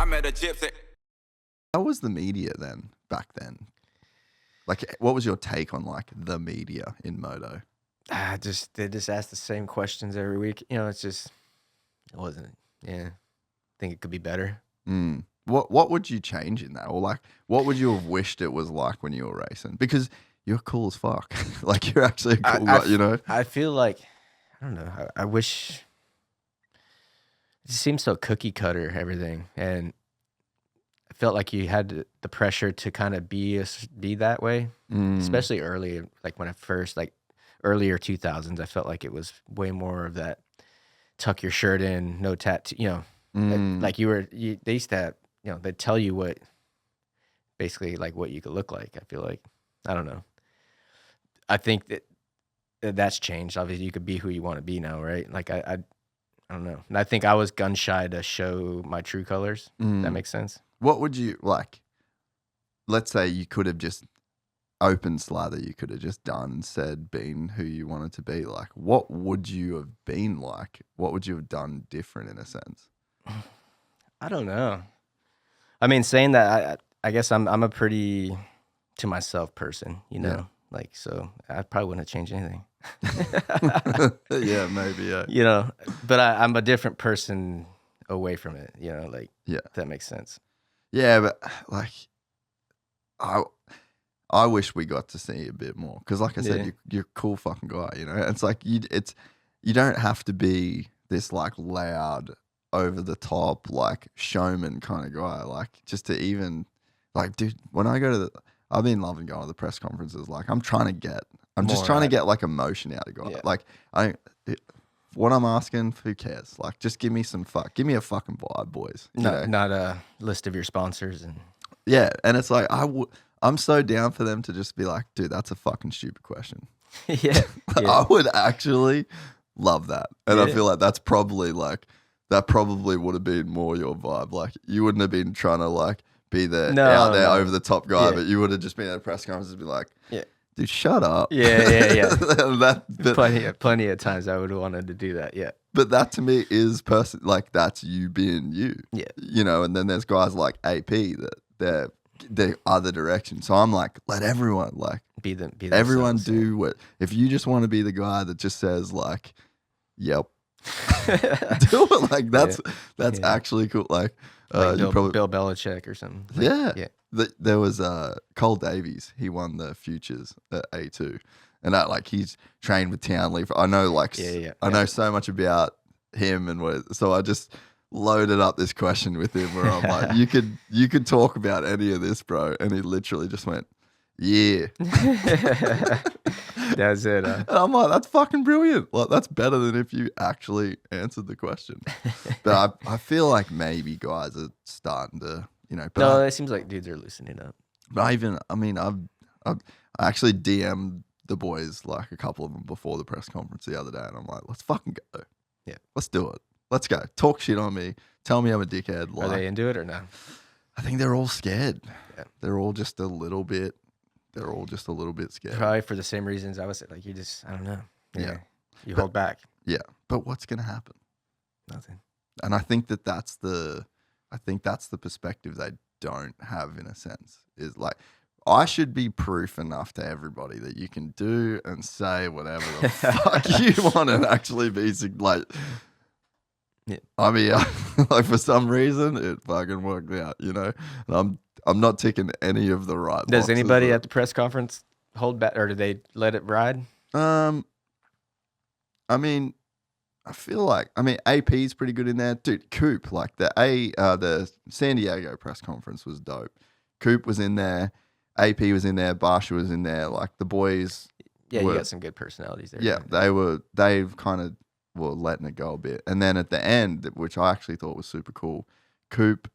I met a gypsy. How was the media then, back then? Like, what was your take on, like, the media in moto? They just ask the same questions every week. You know, it wasn't. Yeah, I think it could be better. What would you change in that? Or, like, what would you have wished it was like when you were racing? Because you're cool as fuck. Like, you're actually a cool guy, you know? I feel like, I don't know, I wish, it seems so cookie cutter, everything. And I felt like you had the pressure to kind of be that way, especially early, like when I first, like earlier 2000s, I felt like it was way more of that tuck your shirt in, no tattoo, you know, like they used to have, you know, they'd tell you what, basically like what you could look like. I feel like, I don't know. I think that's changed. Obviously, you could be who you want to be now, right? Like I don't know. And I think I was gun shy to show my true colors. That makes sense. What would you, like, let's say you could have just open slather, you could have just done, said, been who you wanted to be. Like, what would you have been like? What would you have done different in a sense? I don't know. I mean, saying that, I guess I'm a pretty to myself person, you know? Yeah. Like, so I probably wouldn't have changed anything. Yeah, maybe, yeah. You know, but I'm a different person away from it, you know, like, Yeah. if that makes sense. Yeah, but, like, I wish we got to see a bit more. Because, like I said, you're a cool fucking guy, you know? It's like, you don't have to be this, like, loud, over the top, like, showman kind of guy. Like, just to even, like, dude, when I go to I've been loving going to the press conferences. Like, I'm just trying to get like emotion out of guy. Yeah. Like, what I'm asking, who cares? Like, just give me a fucking vibe, boys. Not a list of your sponsors and yeah. And it's like, I'm so down for them to just be like, dude, that's a fucking stupid question. yeah. I would actually love that. And I feel like that probably would have been more your vibe. Like, you wouldn't have been trying to like be the out there over the top guy, but you would have just been at a press conference and be like, dude, shut up. Yeah. That, plenty of times I would have wanted to do that. Yeah. But that to me is like, that's you being you. Yeah. You know, and then there's guys like AP that they're the other direction. So I'm like, let everyone like be everyone do what, if you just want to be the guy that just says like, yep. Do it. Like, that's actually cool. Like, Bill Belichick or something. Like, yeah. There was Cole Davies. He won the futures at A2, and that, like, he's trained with Townley. I know, like, I know so much about him, and so I just loaded up this question with him where I'm like, you could talk about any of this, bro, and he literally just went, yeah. That's it. And I'm like, that's fucking brilliant. Like, that's better than if you actually answered the question. But I feel like maybe guys are starting to, you know. But no, it seems like dudes are loosening up. But I actually DM'd the boys, like, a couple of them before the press conference the other day, and I'm like, let's fucking go. Yeah. Let's do it. Let's go. Talk shit on me. Tell me I'm a dickhead. Like, are they into it or no? I think they're all scared. Yeah. They're all just a little bit scared. Probably for the same reasons I was like, I don't know. Yeah. You hold back. Yeah. But what's going to happen? Nothing. And I think that's the perspective they don't have, in a sense, is like, I should be proof enough to everybody that you can do and say whatever the fuck you want and actually be like, I mean, like, for some reason it fucking worked out, you know, and I'm not ticking any of the right boxes. Does anybody at the press conference hold back, or do they let it ride? I mean, I feel like, AP is pretty good in there. Dude, Coop, like the San Diego press conference was dope. Coop was in there. AP was in there. Barsha was in there. Like, the boys. Yeah, you got some good personalities there. Yeah, they kind of were letting it go a bit. And then at the end, which I actually thought was super cool, Coop,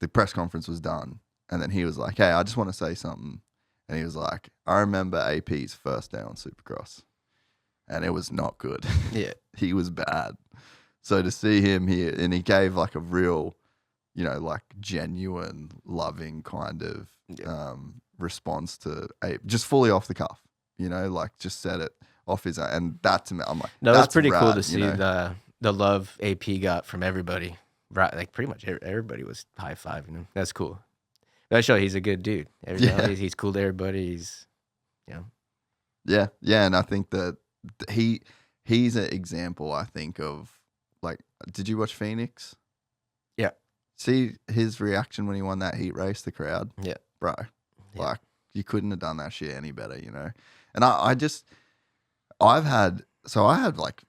the press conference was done. And then he was like, hey, I just want to say something. And he was like, I remember AP's first day on Supercross. And it was not good. Yeah. He was bad. So to see him here, and he gave like a real, you know, like genuine, loving kind of response to Ape, just fully off the cuff, you know, like just said it off his own. And that to me, I'm like, no, that's it's pretty rad, cool to see you know? the love AP got from everybody. right, like pretty much everybody was high-fiving him. That's cool. That show he's a good dude. He's cool to everybody. He's, you know. Yeah, and I think that he's an example, I think, of, like, did you watch Phoenix? Yeah. See his reaction when he won that heat race, the crowd? Yeah. Bro, Yeah. like, you couldn't have done that shit any better, you know? And I had like,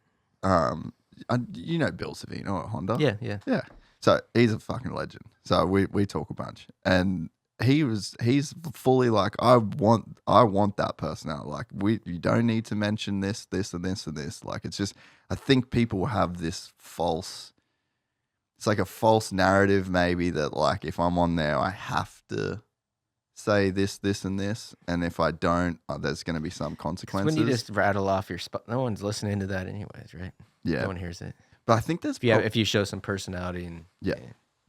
you know Bill Savino at Honda? Yeah. So he's a fucking legend. So we talk a bunch. And he's fully like, I want that personality. Like, you don't need to mention this and this and this. Like, it's just, I think people have this it's like a false narrative maybe that, like, if I'm on there, I have to say this and this, and if I don't, there's going to be some consequences. When you just rattle off your spot, no one's listening to that anyways, right? Yeah. No one hears it. But I think there's... If you show some personality and... Yeah.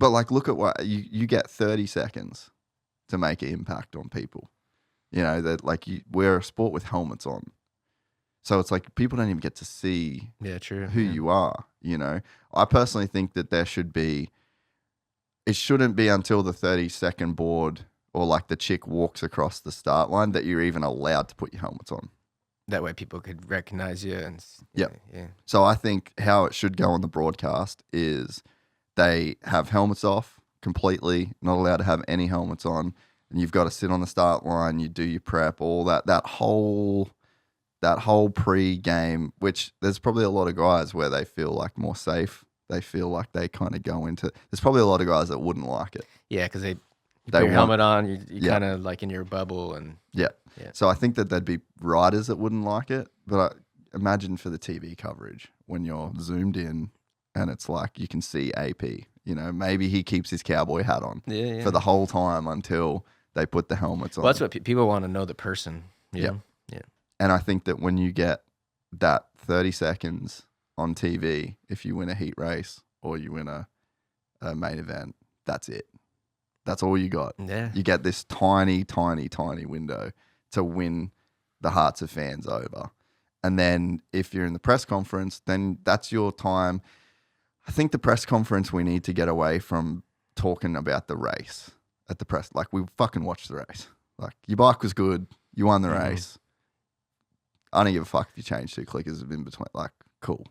But, like, look at what... You get 30 seconds to make an impact on people. You know, that, like, we're a sport with helmets on. So it's like people don't even get to see who you are, you know? I personally think that there should be... It shouldn't be until the 30-second board or, like, the chick walks across the start line that you're even allowed to put your helmets on. That way people could recognize you. And yeah. So I think how it should go on the broadcast is they have helmets off completely, not allowed to have any helmets on, and you've got to sit on the start line, you do your prep, all that whole pre-game, which there's probably a lot of guys where they feel like more safe. They feel like they kind of go into... There's probably a lot of guys that wouldn't like it. Yeah, because you put your helmet on, you kind of like in your bubble. And yeah. So I think that there'd be riders that wouldn't like it, but imagine for the TV coverage when you're zoomed in and it's like you can see AP, you know, maybe he keeps his cowboy hat on for the whole time until they put the helmets on. Well, that's what people want to know, the person. Yeah. And I think that when you get that 30 seconds on TV, if you win a heat race or you win a main event, that's it. That's all you got. Yeah. You get this tiny, tiny, tiny window to win the hearts of fans over. And then if you're in the press conference, then that's your time. I think the press conference, we need to get away from talking about the race at the press. Like, we fucking watched the race. Like, your bike was good. You won the race. I don't give a fuck if you change 2 clickers in between. Like, cool.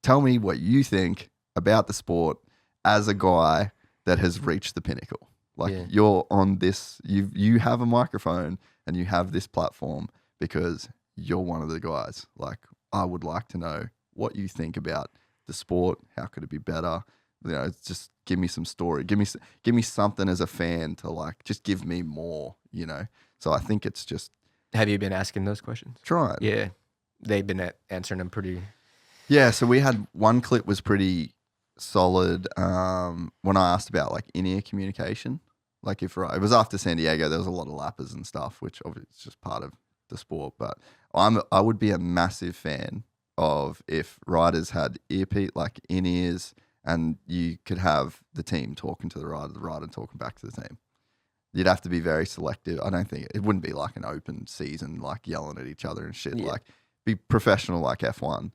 Tell me what you think about the sport as a guy that has reached the pinnacle. Like, you're on this, you have a microphone and you have this platform because you're one of the guys. Like, I would like to know what you think about the sport. How could it be better? You know, just give me some story. Give me something as a fan to, like, just give me more, you know? So I think it's just... Have you been asking those questions? Trying. Yeah. They've been answering them pretty... Yeah, so we had one clip was pretty solid when I asked about, like, in-ear communication. Like, it was after San Diego, there was a lot of lappers and stuff, which obviously is just part of the sport. But I would be a massive fan of if riders had like in-ears, and you could have the team talking to the rider talking back to the team. You'd have to be very selective. I don't think it wouldn't be like an open season, like yelling at each other and shit. Yeah. Like, be professional like F1.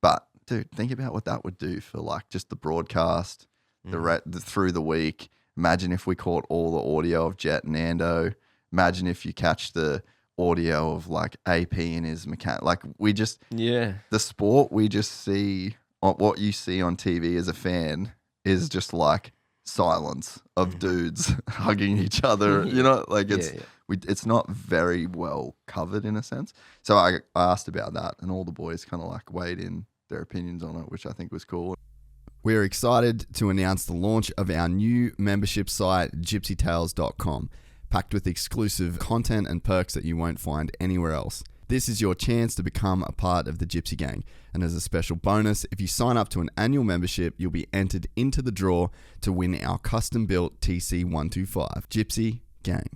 But dude, think about what that would do for, like, just the broadcast, through the week. Imagine if we caught all the audio of Jet and Nando. Imagine if you catch the audio of, like, AP and his mechanic. Like, the sport we just see, what you see on TV as a fan is just like silence of dudes hugging each other. You know, like, it's not very well covered in a sense. So I asked about that, and all the boys kind of, like, weighed in their opinions on it, which I think was cool. We're excited to announce the launch of our new membership site, gypsytales.com, packed with exclusive content and perks that you won't find anywhere else. This is your chance to become a part of the Gypsy Gang. And as a special bonus, if you sign up to an annual membership, you'll be entered into the draw to win our custom-built TC125. Gypsy Gang.